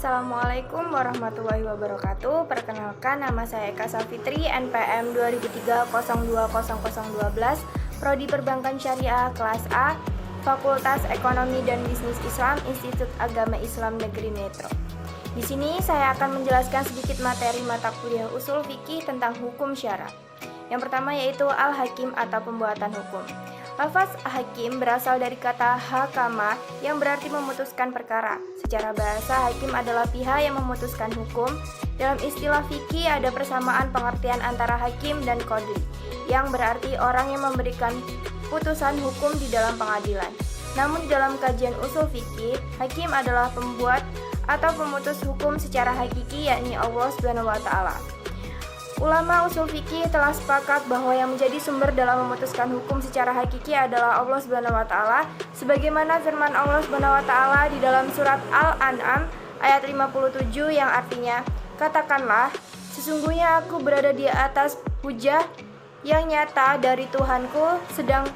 Assalamualaikum warahmatullahi wabarakatuh. Perkenalkan, nama saya Eka Safitri, NPM 2003-020012, Prodi Perbankan Syariah kelas A, Fakultas Ekonomi dan Bisnis Islam, Institut Agama Islam Negeri Metro. Di sini saya akan menjelaskan sedikit materi mata kuliah usul fikih tentang hukum syara. Yang pertama yaitu al-hakim atau pembuatan hukum. Lafaz hakim berasal dari kata hakama yang berarti memutuskan perkara. Secara bahasa, hakim adalah pihak yang memutuskan hukum. Dalam istilah fikih ada persamaan pengertian antara hakim dan qadhi, yang berarti orang yang memberikan putusan hukum di dalam pengadilan. Namun di dalam kajian usul fikih, hakim adalah pembuat atau pemutus hukum secara hakiki, yakni Allah Subhanahu wa taala. Ulama usul fikih telah sepakat bahwa yang menjadi sumber dalam memutuskan hukum secara hakiki adalah Allah Subhanahu wa taala, sebagaimana firman Allah Subhanahu wa taala di dalam surat Al-An'am ayat 57 yang artinya, "Katakanlah, sesungguhnya aku berada di atas hujah yang nyata dari Tuhanku, sedang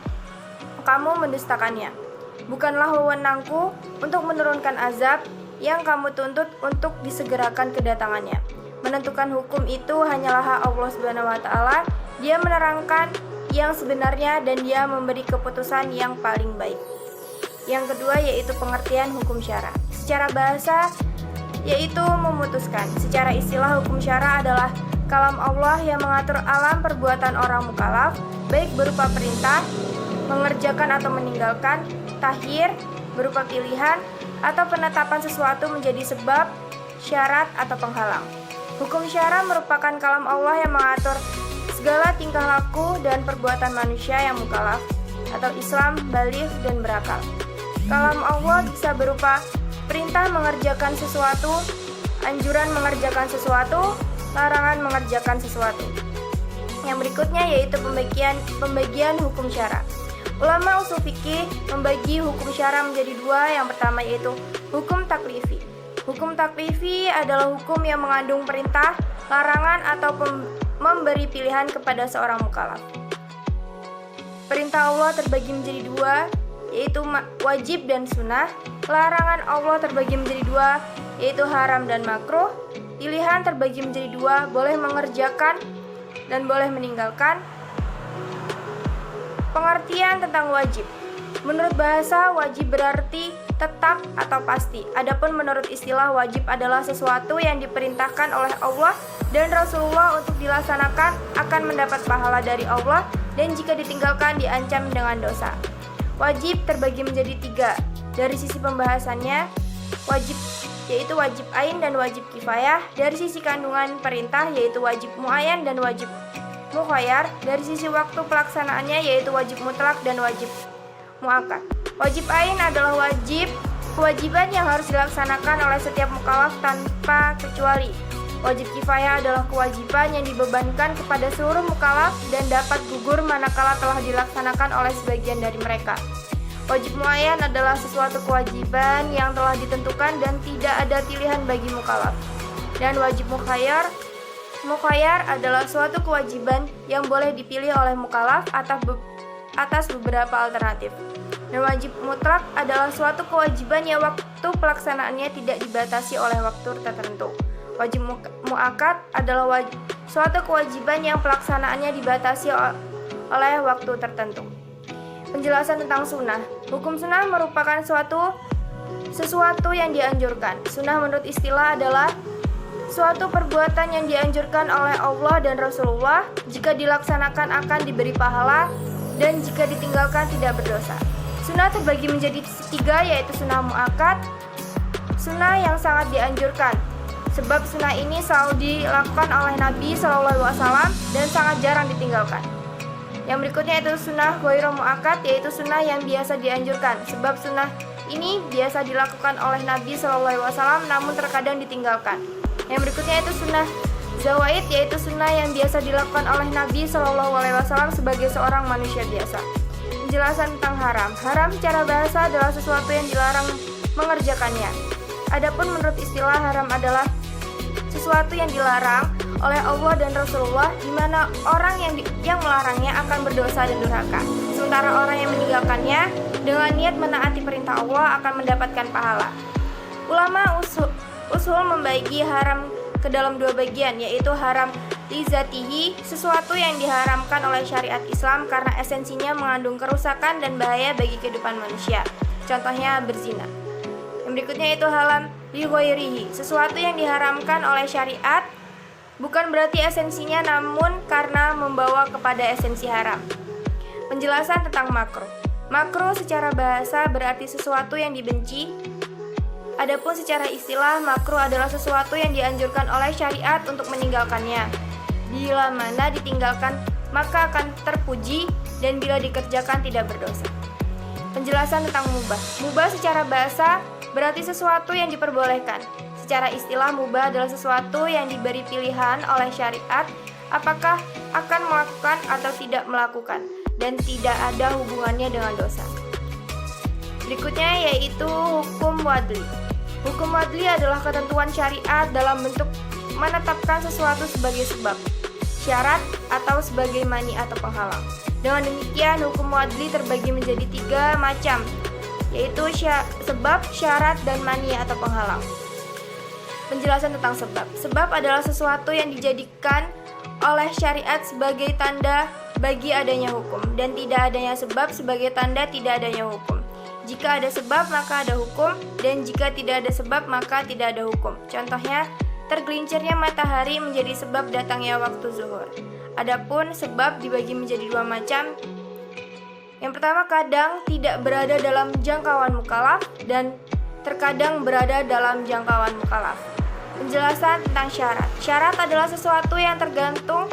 kamu mendustakannya. Bukanlah wewenangku untuk menurunkan azab yang kamu tuntut untuk disegerakan kedatangannya. Menentukan hukum itu hanyalah hak Allah Subhanahu wa taala. Dia menerangkan yang sebenarnya dan Dia memberi keputusan yang paling baik." Yang kedua yaitu pengertian hukum syara. Secara bahasa yaitu memutuskan. Secara istilah hukum syara adalah kalam Allah yang mengatur alam perbuatan orang mukallaf, baik berupa perintah, mengerjakan atau meninggalkan, takhir berupa pilihan, atau penetapan sesuatu menjadi sebab, syarat, atau penghalang. Hukum syara merupakan kalam Allah yang mengatur segala tingkah laku dan perbuatan manusia yang mukallaf atau Islam, baligh, dan berakal. Kalam Allah bisa berupa perintah mengerjakan sesuatu, anjuran mengerjakan sesuatu, larangan mengerjakan sesuatu. Yang berikutnya yaitu pembagian hukum syara. Ulama usul fikih membagi hukum syara menjadi dua. Yang pertama yaitu hukum taklifi. Hukum taklifi adalah hukum yang mengandung perintah, larangan, atau memberi pilihan kepada seorang mukallaf. Perintah Allah terbagi menjadi dua, yaitu wajib dan sunnah. Larangan Allah terbagi menjadi dua, yaitu haram dan makruh. Pilihan terbagi menjadi dua, boleh mengerjakan dan boleh meninggalkan. Pengertian tentang wajib. Menurut bahasa, wajib berarti tetap atau pasti. Adapun menurut istilah, wajib adalah sesuatu yang diperintahkan oleh Allah dan Rasulullah untuk dilaksanakan akan mendapat pahala dari Allah, dan jika ditinggalkan diancam dengan dosa. Wajib terbagi menjadi tiga. Dari sisi pembahasannya, wajib yaitu wajib ain dan wajib kifayah. Dari sisi kandungan perintah yaitu wajib muayyan dan wajib mukhayyar. Dari sisi waktu pelaksanaannya yaitu wajib mutlak dan wajib muakkad. Wajib ain adalah kewajiban yang harus dilaksanakan oleh setiap mukallaf tanpa kecuali. Wajib kifayah adalah kewajiban yang dibebankan kepada seluruh mukallaf dan dapat gugur manakala telah dilaksanakan oleh sebagian dari mereka. Wajib muayyan adalah sesuatu kewajiban yang telah ditentukan dan tidak ada pilihan bagi mukallaf. Dan wajib mukhayyar adalah suatu kewajiban yang boleh dipilih oleh mukallaf atas beberapa alternatif. Dan wajib mutlak adalah suatu kewajiban yang waktu pelaksanaannya tidak dibatasi oleh waktu tertentu. Wajib muakkad adalah suatu kewajiban yang pelaksanaannya dibatasi oleh waktu tertentu. Penjelasan tentang sunnah. Hukum sunnah merupakan sesuatu yang dianjurkan. Sunnah menurut istilah adalah suatu perbuatan yang dianjurkan oleh Allah dan Rasulullah. Jika dilaksanakan akan diberi pahala, dan jika ditinggalkan tidak berdosa. Sunnah terbagi menjadi tiga, yaitu sunnah muakkad, sunnah yang sangat dianjurkan, sebab sunnah ini selalu dilakukan oleh Nabi SAW dan sangat jarang ditinggalkan. Yang berikutnya itu sunnah ghairu muakkad, yaitu sunnah yang biasa dianjurkan, sebab sunnah ini biasa dilakukan oleh Nabi SAW namun terkadang ditinggalkan. Yang berikutnya itu sunnah zawaid, yaitu sunnah yang biasa dilakukan oleh Nabi SAW sebagai seorang manusia biasa. Penjelasan tentang haram. Haram secara bahasa adalah sesuatu yang dilarang mengerjakannya. Adapun menurut istilah, haram adalah sesuatu yang dilarang oleh Allah dan Rasulullah, di mana orang yang melarangnya akan berdosa dan durhaka. Sementara orang yang meninggalkannya dengan niat menaati perintah Allah akan mendapatkan pahala. Ushul membagi haram ke dalam dua bagian, yaitu haram lizatihi, sesuatu yang diharamkan oleh syariat Islam karena esensinya mengandung kerusakan dan bahaya bagi kehidupan manusia. Contohnya berzina. Yang berikutnya itu halal lighairihi, sesuatu yang diharamkan oleh syariat bukan berarti esensinya namun karena membawa kepada esensi haram. Penjelasan tentang makruh. Makruh secara bahasa berarti sesuatu yang dibenci. Adapun secara istilah, makruh adalah sesuatu yang dianjurkan oleh syariat untuk meninggalkannya. Bila mana ditinggalkan, maka akan terpuji, dan bila dikerjakan tidak berdosa. Penjelasan tentang mubah. Mubah secara bahasa berarti sesuatu yang diperbolehkan. Secara istilah, mubah adalah sesuatu yang diberi pilihan oleh syariat apakah akan melakukan atau tidak melakukan, dan tidak ada hubungannya dengan dosa. Berikutnya yaitu hukum wadli. Hukum wadli adalah ketentuan syariat dalam bentuk menetapkan sesuatu sebagai sebab, syarat, atau sebagai mani atau penghalang. Dengan demikian, hukum wadli terbagi menjadi 3 macam, yaitu sebab, syarat, dan mani atau penghalang. Penjelasan tentang sebab. Sebab adalah sesuatu yang dijadikan oleh syariat sebagai tanda bagi adanya hukum, dan tidak adanya sebab sebagai tanda tidak adanya hukum. Jika ada sebab maka ada hukum, dan jika tidak ada sebab maka tidak ada hukum. Contohnya, tergelincirnya matahari menjadi sebab datangnya waktu zuhur. Adapun sebab dibagi menjadi 2 macam. Yang pertama, kadang tidak berada dalam jangkauan mukallaf dan terkadang berada dalam jangkauan mukallaf. Penjelasan tentang syarat. Syarat adalah sesuatu yang tergantung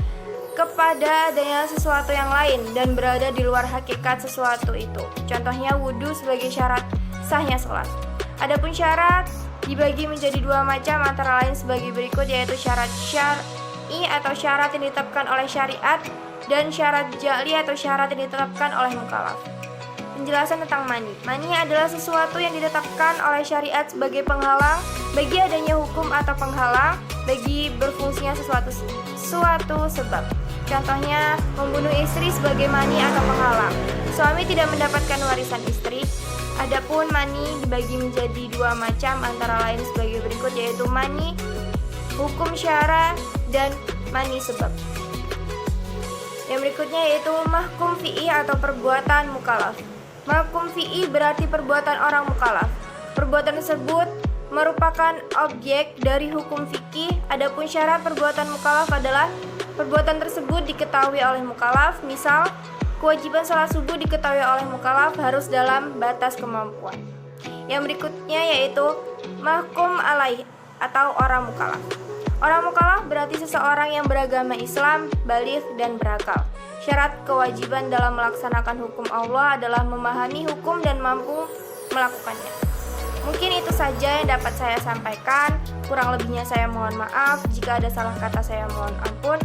kepada adanya sesuatu yang lain dan berada di luar hakikat sesuatu itu. Contohnya wudhu sebagai syarat sahnya sholat. Adapun syarat dibagi menjadi 2 macam, antara lain sebagai berikut, yaitu syarat syar'i atau syarat yang ditetapkan oleh syariat, dan syarat ja'li atau syarat yang ditetapkan oleh mukallaf. Penjelasan tentang mani. Mani adalah sesuatu yang ditetapkan oleh syariat sebagai penghalang bagi adanya hukum atau penghalang bagi berfungsinya suatu sebab. Contohnya, membunuh istri sebagai mani atau penghalang. Suami tidak mendapatkan warisan istri. Adapun mani dibagi menjadi 2 macam, antara lain sebagai berikut, yaitu mani hukum syara dan mani sebab. Yang berikutnya yaitu mahkum fi'i atau perbuatan mukallaf. Mahkum fi'i berarti perbuatan orang mukallaf. Perbuatan tersebut merupakan objek dari hukum fikih. Adapun syarat perbuatan mukallaf adalah perbuatan tersebut diketahui oleh mukallaf. Misal, kewajiban sholat subuh diketahui oleh mukallaf harus dalam batas kemampuan. Yang berikutnya yaitu mahkum alaih atau orang mukallaf. Orang mukallaf berarti seseorang yang beragama Islam, baligh, dan berakal. Syarat kewajiban dalam melaksanakan hukum Allah adalah memahami hukum dan mampu melakukannya. Mungkin itu saja yang dapat saya sampaikan. Kurang lebihnya saya mohon maaf. Jika ada salah kata saya mohon ampun.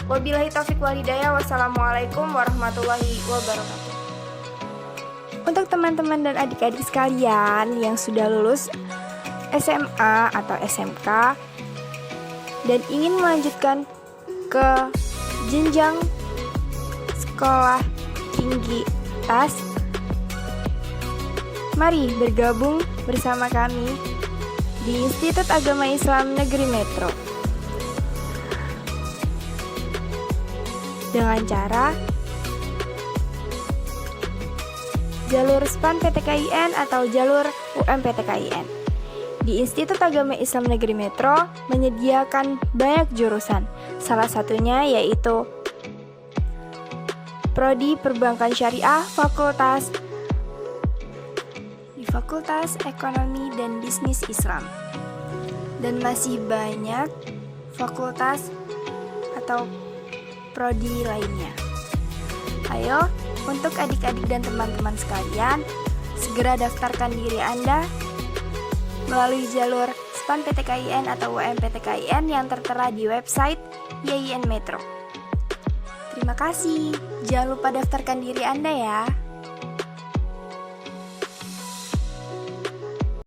Wabillahi taufiq wal hidayah. Wassalamualaikum warahmatullahi wabarakatuh. Untuk teman-teman dan adik-adik sekalian yang sudah lulus SMA atau SMK dan ingin melanjutkan ke jenjang sekolah tinggi atas, mari bergabung bersama kami di Institut Agama Islam Negeri Metro dengan cara jalur SPAN PTKIN atau jalur UMPTKIN. Di Institut Agama Islam Negeri Metro menyediakan banyak jurusan, salah satunya yaitu Prodi Perbankan Syariah di Fakultas Ekonomi dan Bisnis Islam, dan masih banyak fakultas atau prodi lainnya. Ayo, untuk adik-adik dan teman-teman sekalian, segera daftarkan diri Anda melalui jalur SPAN PTKIN atau UMPTKIN yang tertera di website YIN Metro. Terima kasih. Jangan lupa daftarkan diri Anda ya.